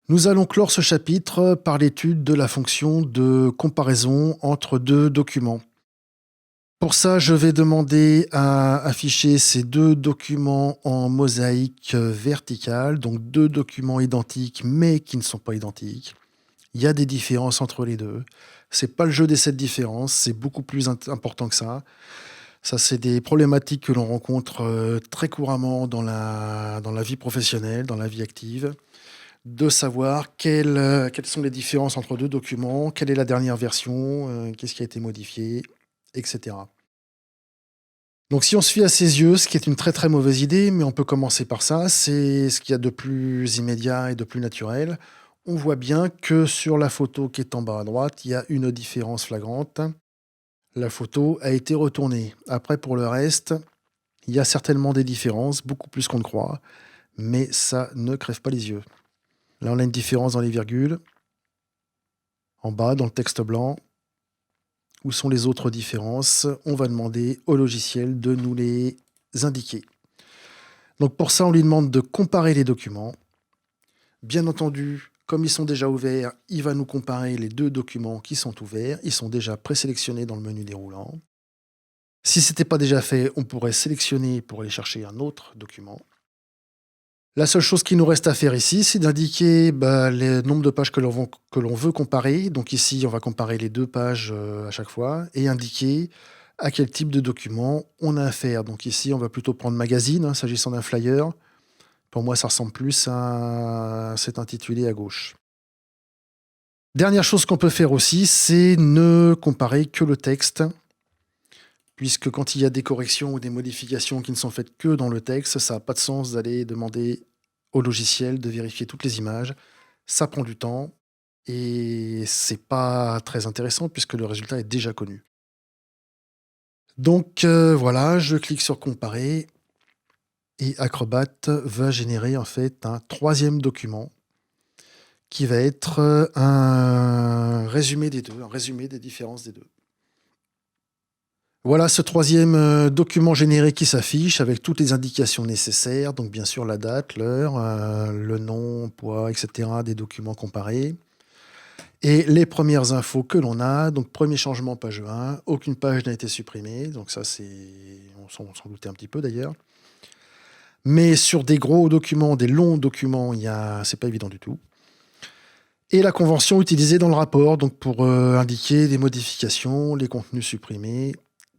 Nous allons clore ce chapitre par l'étude de la fonction de comparaison entre deux documents. Pour ça, je vais demander à afficher ces deux documents en mosaïque verticale, donc deux documents identiques mais qui ne sont pas identiques. Il y a des différences entre les deux. C'est pas le jeu des 7 différences, c'est beaucoup plus important que ça. Ça, c'est des problématiques que l'on rencontre très couramment dans la vie professionnelle, dans la vie active, de savoir quelles sont les différences entre deux documents, quelle est la dernière version, qu'est-ce qui a été modifié, etc. Donc si on se fie à ses yeux, ce qui est une très très mauvaise idée, mais on peut commencer par ça, c'est ce qu'il y a de plus immédiat et de plus naturel. On voit bien que sur la photo qui est en bas à droite, il y a une différence flagrante. La photo a été retournée. Après, pour le reste, il y a certainement des différences, beaucoup plus qu'on ne croit, mais ça ne crève pas les yeux. Là, on a une différence dans les virgules. En bas, dans le texte blanc, où sont les autres différences? On va demander au logiciel de nous les indiquer. Donc pour ça, on lui demande de comparer les documents. Bien entendu, comme ils sont déjà ouverts, il va nous comparer les deux documents qui sont ouverts. Ils sont déjà présélectionnés dans le menu déroulant. Si ce n'était pas déjà fait, on pourrait sélectionner pour aller chercher un autre document. La seule chose qui nous reste à faire ici, c'est d'indiquer le nombre de pages que l'on veut comparer. Donc ici, on va comparer les deux pages à chaque fois et indiquer à quel type de document on a affaire. Donc ici, on va plutôt prendre magazine, s'agissant d'un flyer. Pour moi, ça ressemble plus à cet intitulé à gauche. Dernière chose qu'on peut faire aussi, c'est ne comparer que le texte, puisque quand il y a des corrections ou des modifications qui ne sont faites que dans le texte, ça n'a pas de sens d'aller demander au logiciel de vérifier toutes les images. Ça prend du temps et c'est pas très intéressant puisque le résultat est déjà connu. Donc voilà, je clique sur comparer et Acrobat va générer en fait un troisième document qui va être un résumé des deux, un résumé des différences des deux. Voilà ce troisième document généré qui s'affiche avec toutes les indications nécessaires. Donc bien sûr la date, l'heure, le nom, poids, etc. des documents comparés. Et les premières infos que l'on a. Donc premier changement, page 1. Aucune page n'a été supprimée. Donc ça, on s'en doutait un petit peu d'ailleurs. Mais sur des gros documents, des longs documents, c'est pas évident du tout. Et la convention utilisée dans le rapport, donc pour indiquer des modifications, les contenus supprimés,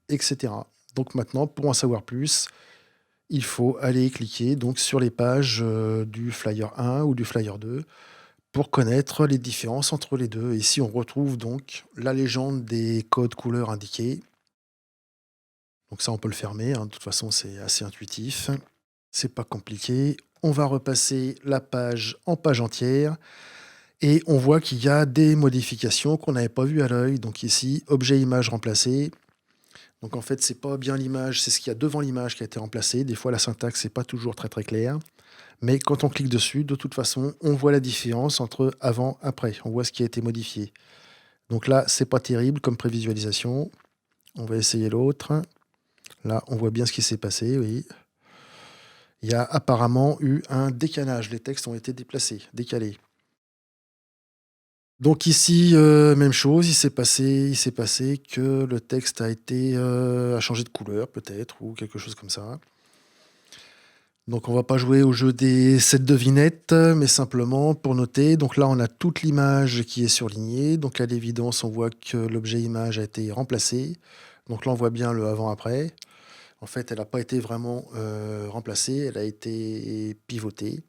etc. Donc maintenant, pour en savoir plus, il faut aller cliquer donc sur les pages du flyer 1 ou du flyer 2 pour connaître les différences entre les deux. Ici, on retrouve donc la légende des codes couleurs indiqués. Donc ça, on peut le fermer. De toute façon, c'est assez intuitif. C'est pas compliqué. On va repasser la page en page entière. Et on voit qu'il y a des modifications qu'on n'avait pas vues à l'œil. Donc ici, objet image remplacé. Donc en fait, c'est pas bien l'image, c'est ce qu'il y a devant l'image qui a été remplacé. Des fois, la syntaxe n'est pas toujours très très claire. Mais quand on clique dessus, de toute façon, on voit la différence entre avant et après. On voit ce qui a été modifié. Donc là, c'est pas terrible comme prévisualisation. On va essayer l'autre. Là, on voit bien ce qui s'est passé, oui. Il y a apparemment eu un décalage. Les textes ont été décalés. Donc ici, même chose, il s'est passé que le texte a changé de couleur peut-être ou quelque chose comme ça. Donc on va pas jouer au jeu des 7 devinettes, mais simplement pour noter. Donc là, on a toute l'image qui est surlignée. Donc à l'évidence, on voit que l'objet image a été remplacé. Donc là, on voit bien le avant-après. En fait, elle n'a pas été vraiment remplacée, elle a été pivotée.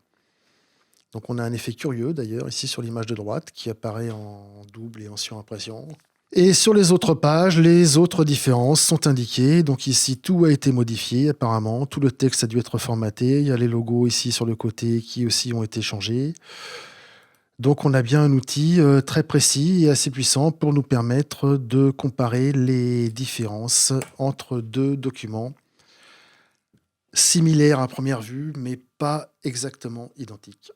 Donc on a un effet curieux d'ailleurs ici sur l'image de droite qui apparaît en double et en surimpression. Et sur les autres pages, les autres différences sont indiquées. Donc ici, tout a été modifié apparemment. Tout le texte a dû être formaté. Il y a les logos ici sur le côté qui aussi ont été changés. Donc on a bien un outil très précis et assez puissant pour nous permettre de comparer les différences entre deux documents similaires à première vue, mais pas exactement identiques.